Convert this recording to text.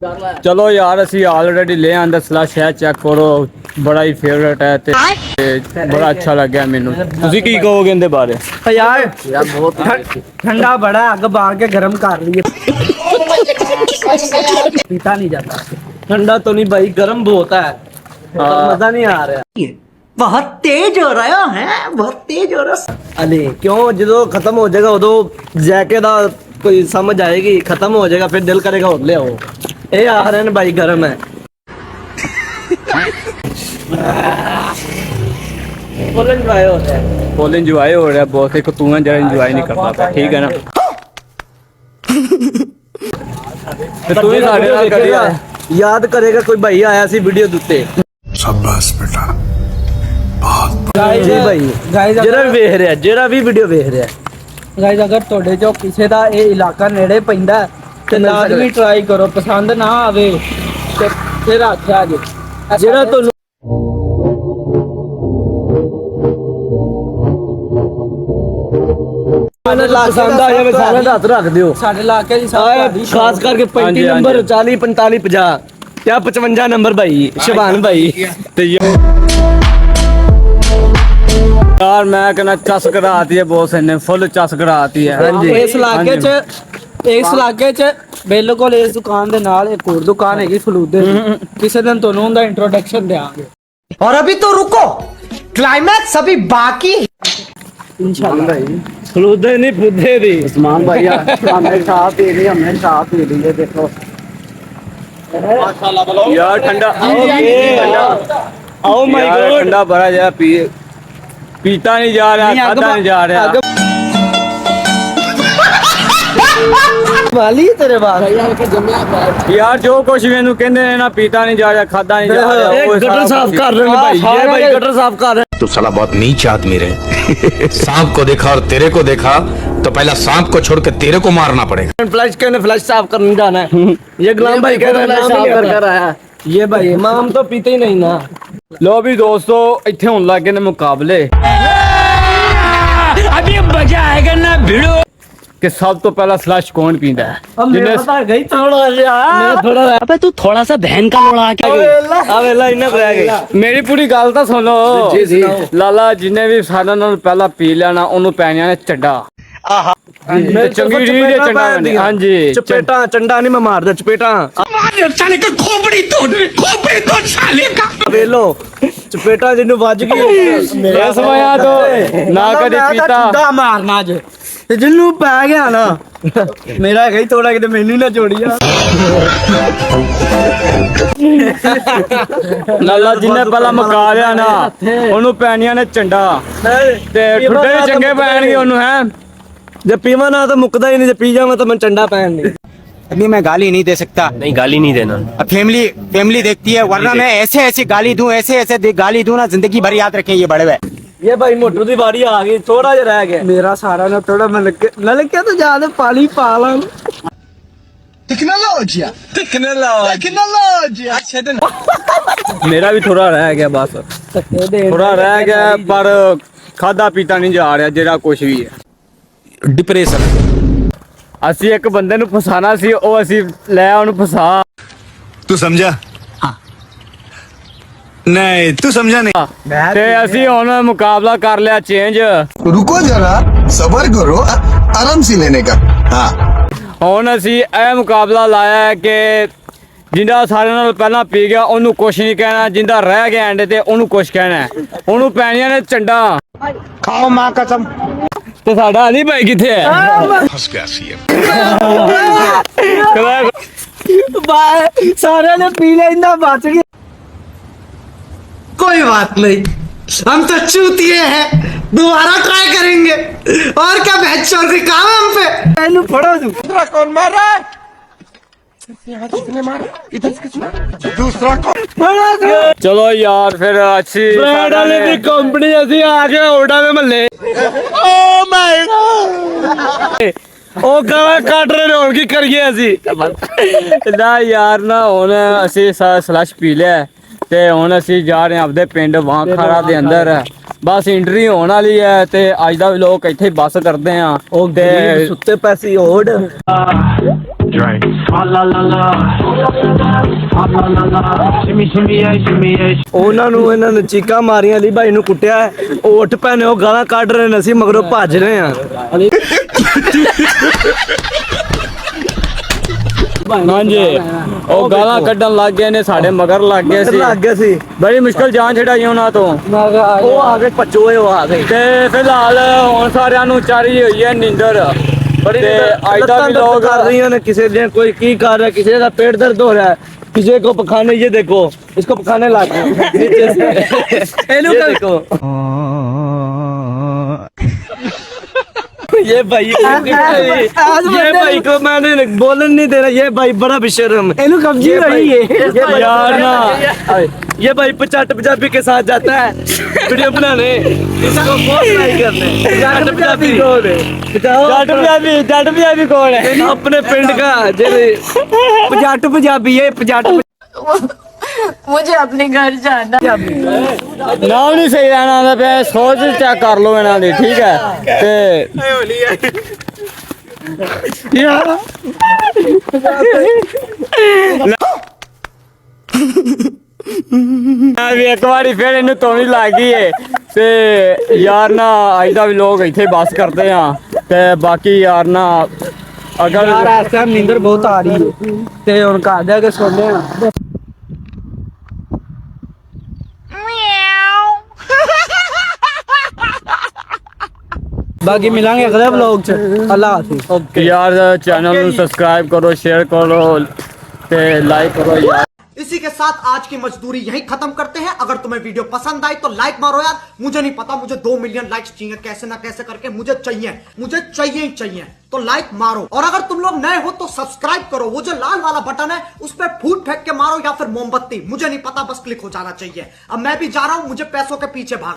चलो यार असी ऑलरेडी ले आंदा स्लश है, चेक करो, बड़ा ही फेवरेट है ते बड़ा अच्छा लग गया मैनू। तुसी की कहोगे इनदे बारे? यार बहुत ठंडा बड़ा अग बाल के गर्म कर रही है। पीता नहीं जाता। ठंडा तो नहीं भाई, गर्म बहुत है, मजा नहीं आ रहा। बहुत तेज हो रहा है, बहुत तेज हो रहा। अरे क्यों, जो खत्म हो जाएगा उदो जैके दा कोई समझ आएगी, खत्म हो जाएगा फिर दिल करेगा और ले आओ। ए आरन भाई गर्म है। फुल एंजॉय हो रहा है, फुल एंजॉय हो रहा है बहुत। एक तू है जरा एंजॉय नहीं करता था, ठीक है ना? तो तू ही साढ़े नाल करेगा, याद करेगा कोई भाई आया सी वीडियो दुते। शाबाश बेटा, गाइस जी भाई, गाइस जेड़ा भी वेख रहा, जेड़ा भी वीडियो वेख रहा, गाइस अगर ਤੁਹਾਡੇ ਜੋ ਕਿਸੇ ਦਾ ਇਹ ਇਲਾਕਾ ਨੇੜੇ ਪੈਂਦਾ ਤੇ ਲਾਜ਼ਮੀ ਟਰਾਈ ਕਰੋ। ਪਸੰਦ ਨਾ ਆਵੇ ਤੇ ਫਿਰ ਆਖਿਆ ਜੇ ਜਿਹੜਾ ਤੁਹਾਨੂੰ ਪਸੰਦ ਆ ਜਾਵੇ ਸਾਰਿਆਂ ਦਾ ਹੱਥ ਰੱਖ ਦਿਓ। ਸਾਡੇ ਇਲਾਕੇ ਦੀ ਖਾਸ ਕਰਕੇ 35 ਨੰਬਰ 40 45 50 ਜਾਂ 55 ਨੰਬਰ ਭਾਈ ਸ਼ਬਾਨ ਭਾਈ ਤੇ यार मैं कहना चस कराती है बॉस ने, फुल चस कराती है। इस इलाके च बिल्कुल इस दुकान दे नाल एक और दुकान हैगी फलूदे दी। किसी दिन ਤੁਹਾਨੂੰ ਉਹਦਾ इंट्रोडक्शन देंगे। और अभी तो रुको, क्लाइमैक्स अभी बाकी। इंशाल्लाह भाई फलूदे नहीं फुदे दी। उस्मान भाई हमने साथ पी ली, हमने साथ पी ली, ये देखो यार ठंडा, ओ माय गॉड, ठंडा बड़ा जरा पीता नहीं जा रहा, खादा नहीं जा रहा। वाली तेरे बाल यार जो कुछ मैनू कहंदे ने ना, पीता नहीं जा रहा, खादा नहीं जा रहा। एक गटर साफ कर रहे हैं भाई, ये भाई गटर साफ कर रहे हैं। तू साला बहुत नीच आदमी रहे। सांप को देखा और तेरे को देखा तो पहला सांप को छोड़ के तेरे को मारना पड़ेगा। फ्लश के फ्लश साफ करने जाना है। ये गुलाम भाई कह रहे हैं साफ कर आया। ये भाई इमाम तो पीते ही नहीं ना। लो भी दोस्तों इत्थे होने लग गए ने मुकाबले। अभी मजा आएगा ना भिड़ो कि सब तो पहला स्लश कौन पींदा है? अबे तू थोड़ा सा बहन का लोड़ा क्या मेरी पूरी गल तो सुनो। लाला जिन्हें भी सारे नाल पहला पी लेना ओनू पैनिया ने चड्डा। चंगी रीढ़ दे चंडा बने। हां जी चपेटा चंडा नहीं मैं मारदा, चपेटा साले का खोपड़ी तोड़ साले का। वेलो चपेटा जिन्नू वज गई मेरा समया तो ना कदे पीता मारना ज जिन्नू पै गया ना मेरा गई थोड़ा किते मैनू ना जोड़िया। लाला जिन्हें पहला मुका लिया ना ओनू पैनिया ने चंडा ते ठुड्डे भी चंगे पैणगे ओनू है। जब पीवा ना तो मुकदा ही नहीं, जब पी जावा तो मैं चंडा पहन नहीं। अभी मैं गाली नहीं दे सकता। नहीं गाली नहीं देना। अब फैमिली देखती है, वरना मैं ऐसे गाली दूं, ऐसे गाली दूं ना, जिंदगी भर याद रखें ये बड़े हुए। ये भाई मोटू दी बारी आ गई, थोड़ा जा रह गया मेरा सारा ना, थोड़ा नलके तो ज्यादा पानी पाला। मेरा भी थोड़ा रह गया बस, थोड़ा रह गया पर खादा पीता नहीं जा रहा जेड़ा कुछ भी है। डिप्रेशन ਅਸੀਂ ਇੱਕ ਬੰਦੇ ਨੂੰ ਫਸਾਣਾ ਸੀ, ਉਹ ਅਸੀਂ ਲੈ ਉਹਨੂੰ ਫਸਾ। तू समझा? हाँ। नहीं तू समझा नहीं। ਤੇ ਅਸੀਂ ਹੁਣ ਮੁਕਾਬਲਾ ਕਰ ਲਿਆ ਚੇਂਜ। रुको जरा सबर करो, आराम से लेने का। हाँ ਹੁਣ ਅਸੀਂ ਇਹ ਮੁਕਾਬਲਾ ਲਾਇਆ ਹੈ ਕਿ ਜਿੰਦਾ ਸਾਰਿਆਂ ਨਾਲ ਪਹਿਲਾਂ ਪੀ ਗਿਆ ਉਹਨੂੰ ਕੁਛ ਨਹੀਂ ਕਹਿਣਾ, ਜਿੰਦਾ ਰਹਿ ਗਿਆ ਐਂਡ ਤੇ ਉਹਨੂੰ ਕੁਛ ਕਹਿਣਾ। ਉਹਨੂੰ ਪੈਣੀਆਂ ਨੇ ਚੰਡਾ। खाओ माँ कसम। ਤੇ ਸਾਡਾ ਅਲੀ ਭਾਈ ਕਿੱਥੇ ਹੈ? फंस गया सी सारे ने पी ले, इंदा बच गया। कोई बात नहीं, हम तो चूतिए हैं, दोबारा ट्राई करेंगे। और क्या बहस चोर कोई काम है हम पे। इन्हू फड़ो तू। कौन मार रहा है? ਚਲੋ ਯਾਰ ਫਿਰ ਅੱਛੀ ब्रांड वाले दी कंपनी ਅਸੀਂ ਆ ਗਏ ਔੜਾ ਦੇ ਮਹੱਲੇ। ਓ ਮਾਈ ਗॉड, ਉਹ ਗਾਲਾਂ ਕੱਢ ਰਹੇ ਨੇ, ਹੁਣ ਕੀ ਕਰੀਏ ਅਸੀਂ? ਨਾ ਯਾਰ ਨਾ ਹੁਣ ਅਸੀਂ ਸਲਸ਼ ਪੀ ਲਿਆ ਤੇ ਹੁਣ ਅਸੀਂ ਜਾ ਰਹੇ ਹਾਂ ਆਪਦੇ ਪਿੰਡ ਵਾਂਖਾਰਾ ਦੇ ਅੰਦਰ ਬਸ ਐਂਟਰੀ ਹੋਣ ਵਾਲੀ ਹੈ ਤੇ ਅੱਜ ਦਾ ਵਲੌਗ ਇੱਥੇ ਬੱਸ ਕਰਦੇ ਆ ਤੇ ਸੁੱਤੇ ਪੈਸੀ ਓੜ ਉਹਨਾਂ ਨੂੰ ਇਹਨਾਂ ਨੇ ਚੀਕਾਂ ਮਾਰੀਆਂ ਲਈ ਭਾਈ ਨੂੰ ਕੁੱਟਿਆ ਹੈ। ਉਹ ਉੱਠ ਪੈਣੇ ਉਹ ਗਾਲਾਂ ਕੱਢ ਰਹੇ ਨੇ ਅਸੀਂ ਮਗਰੋਂ ਭੱਜ ਰਹੇ ਆ ਹਾਂਜੀ ਉਹ ਗਾਲਾਂ ਕੱਢਣ ਲੱਗ ਗਏ ਨੇ ਸਾਡੇ ਮਗਰ ਲੱਗ ਗਏ ਸੀ ਲੱਗ ਗਿਆ ਸੀ ਬੜੀ ਮੁਸ਼ਕਲ ਜਾਨ ਛਡਾਈ ਉਹਨਾਂ ਤੋਂ ਉਹ ਆ ਗਏ ਭੱਜੋ ਉਹ ਆ ਗਏ ਤੇ ਫਿਲਹਾਲ ਹੁਣ ਸਾਰਿਆਂ ਨੂੰ ਚਾਰੀ ਹੋਈ ਹੈ ਨੀਂਦਰ ਤੇ ਅੱਜ ਦਾ ਵੀ ਲੋਕ कर रही है किसी ने कोई की कर रहा है किसी का पेट दर्द हो रहा है किसी को पखाने ये देखो इसको पखाने लग गए नीचे से ये देखो ये भाई को मैंने बोलन नहीं देना ये भाई बड़ा बेशर्म है कब्जी रही है यार ना ये भाई पचाट पंजाबी के साथ जाता है वीडियो बनाने इसको बहुत लाइक करने पचाट पंजाबी कौन है ਜੱਟ ਪੰਜਾਬੀ ਕੌਣ ਹੈ अपने पिंड का जेरे पजाट पंजाबी है पजाट मुझे अपने घर जाना। ਨਾਮ ਨਹੀਂ ਸਹੀ ਰਹਿਣਾ ਆਉਂਦਾ ਪਿਆ ਸੋਚ ਚੈੱਕ ਕਰ ਲਓ ਇਹਨਾਂ ਦੀ ਠੀਕ ਹੈ ਤੇ ਵੀ ਇੱਕ ਵਾਰੀ ਫਿਰ ਇਹਨੂੰ ਤੋੜੀ ਲੱਗ ਗਈ ਏ ਤੇ ਯਾਰ ਨਾ ਅੱਜ ਦਾ ਵੀ ਲੋਕ ਇੱਥੇ ਬੱਸ ਕਰਦੇ ਆ ਤੇ ਬਾਕੀ ਯਾਰ ਨਾ ਅਗਰ इस टाइम नींदर बहुत आ रही है ते और घर जाके सोने हैं बाकी मिलेंगे अगले ब्लॉग च अल्लाह हाफिज़ यार चैनल ਨੂੰ सब्सक्राइब करो शेयर करो ते लाइक करो यार इसी के साथ आज की मजदूरी यहीं खत्म करते हैं। अगर तुम्हें वीडियो पसंद आई तो लाइक मारो यार। मुझे नहीं पता, मुझे 2 मिलियन लाइक्स चाहिए, कैसे ना कैसे करके मुझे चाहिए ही चाहिए। तो लाइक मारो और अगर तुम लोग नए हो तो सब्सक्राइब करो। वो जो लाल वाला बटन है उस पर फूट फेंक के मारो या फिर मोमबत्ती, मुझे नहीं पता, बस क्लिक हो जाना चाहिए। अब मैं भी जा रहा हूं, मुझे पैसों के पीछे भाग